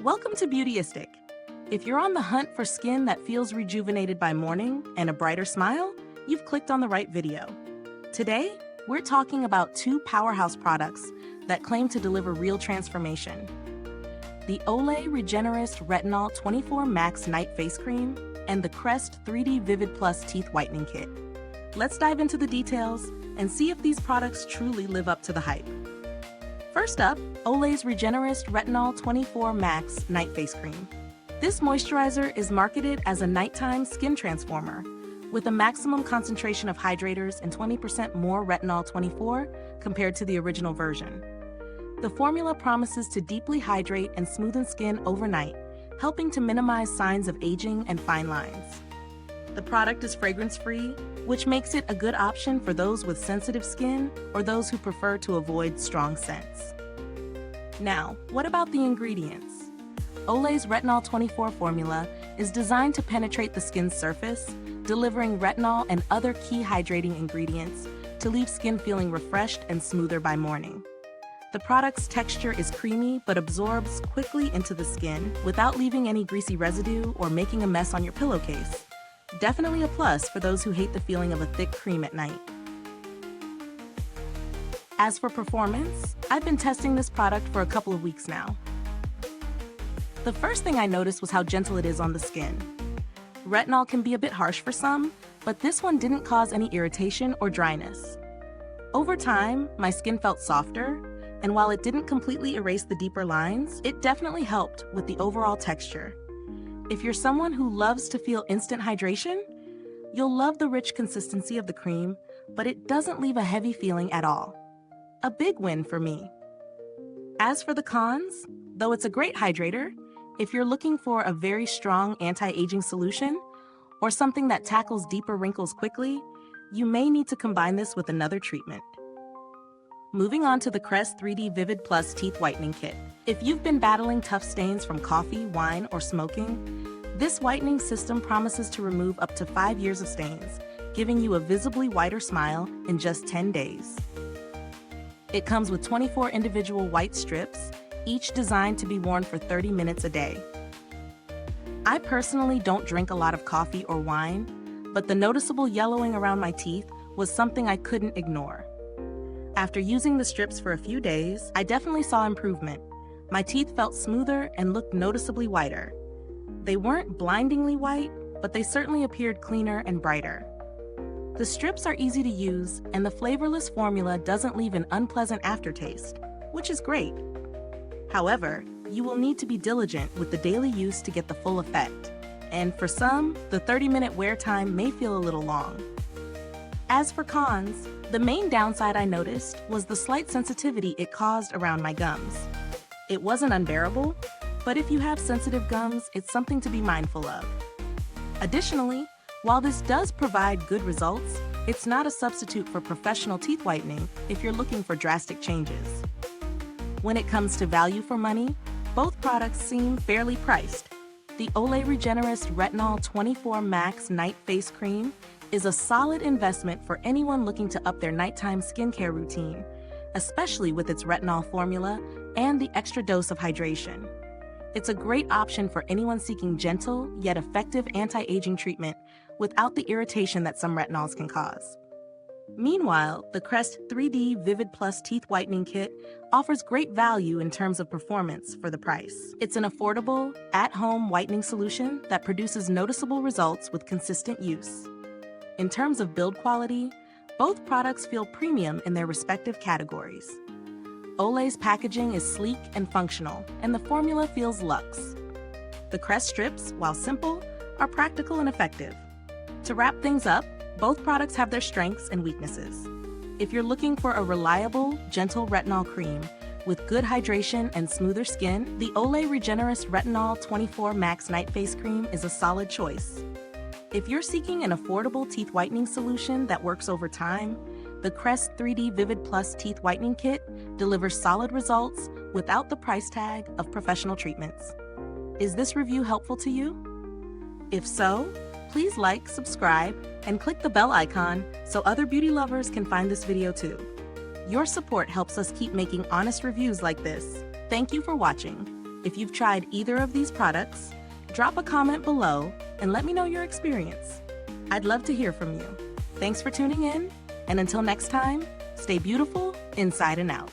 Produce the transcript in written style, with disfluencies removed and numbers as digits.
Welcome to Beautyistic. If you're on the hunt for skin that feels rejuvenated by morning and a brighter smile, you've clicked on the right video. Today, we're talking about two powerhouse products that claim to deliver real transformation. The Olay Regenerist Retinol 24 Max Night Face Cream and the Crest 3D Vivid Plus Teeth Whitening Kit. Let's dive into the details and see if these products truly live up to the hype. First up, Olay's Regenerist Retinol 24 Max Night Face Cream. This moisturizer is marketed as a nighttime skin transformer, with a maximum concentration of hydrators and 20% more retinol 24 compared to the original version. The formula promises to deeply hydrate and smoothen skin overnight, helping to minimize signs of aging and fine lines. The product is fragrance-free, which makes it a good option for those with sensitive skin or those who prefer to avoid strong scents. Now, what about the ingredients? Olay's Retinol 24 formula is designed to penetrate the skin's surface, delivering retinol and other key hydrating ingredients to leave skin feeling refreshed and smoother by morning. The product's texture is creamy but absorbs quickly into the skin without leaving any greasy residue or making a mess on your pillowcase. Definitely a plus for those who hate the feeling of a thick cream at night. As for performance, I've been testing this product for a couple of weeks now. The first thing I noticed was how gentle it is on the skin. Retinol can be a bit harsh for some, but this one didn't cause any irritation or dryness. Over time, my skin felt softer, and while it didn't completely erase the deeper lines, it definitely helped with the overall texture. If you're someone who loves to feel instant hydration, you'll love the rich consistency of the cream, but it doesn't leave a heavy feeling at all. A big win for me. As for the cons, though it's a great hydrator, if you're looking for a very strong anti-aging solution or something that tackles deeper wrinkles quickly, you may need to combine this with another treatment. Moving on to the Crest 3D Vivid Plus Teeth Whitening Kit. If you've been battling tough stains from coffee, wine, or smoking, this whitening system promises to remove up to 5 years of stains, giving you a visibly whiter smile in just 10 days. It comes with 24 individual white strips, each designed to be worn for 30 minutes a day. I personally don't drink a lot of coffee or wine, but the noticeable yellowing around my teeth was something I couldn't ignore. After using the strips for a few days, I definitely saw improvement. My teeth felt smoother and looked noticeably whiter. They weren't blindingly white, but they certainly appeared cleaner and brighter. The strips are easy to use, and the flavorless formula doesn't leave an unpleasant aftertaste, which is great. However, you will need to be diligent with the daily use to get the full effect, and for some, the 30-minute wear time may feel a little long. As for cons, the main downside I noticed was the slight sensitivity it caused around my gums. It wasn't unbearable, but if you have sensitive gums, it's something to be mindful of. Additionally, while this does provide good results, it's not a substitute for professional teeth whitening if you're looking for drastic changes. When it comes to value for money, both products seem fairly priced. The Olay Regenerist Retinol 24 Max Night Face Cream is a solid investment for anyone looking to up their nighttime skincare routine, especially with its retinol formula and the extra dose of hydration. It's a great option for anyone seeking gentle yet effective anti-aging treatment without the irritation that some retinols can cause. Meanwhile, the Crest 3D Vivid Plus Teeth Whitening Kit offers great value in terms of performance for the price. It's an affordable, at-home whitening solution that produces noticeable results with consistent use. In terms of build quality, both products feel premium in their respective categories. Olay's packaging is sleek and functional, and the formula feels luxe. The Crest strips, while simple, are practical and effective. To wrap things up, both products have their strengths and weaknesses. If you're looking for a reliable, gentle retinol cream with good hydration and smoother skin, the Olay Regenerist Retinol 24 Max Night Face Cream is a solid choice. If you're seeking an affordable teeth whitening solution that works over time, the Crest 3D Vivid Plus Teeth Whitening Kit delivers solid results without the price tag of professional treatments. Is this review helpful to you? If so, please like, subscribe, and click the bell icon so other beauty lovers can find this video too. Your support helps us keep making honest reviews like this. Thank you for watching. If you've tried either of these products, drop a comment below and let me know your experience. I'd love to hear from you. Thanks for tuning in, and until next time, stay beautiful inside and out.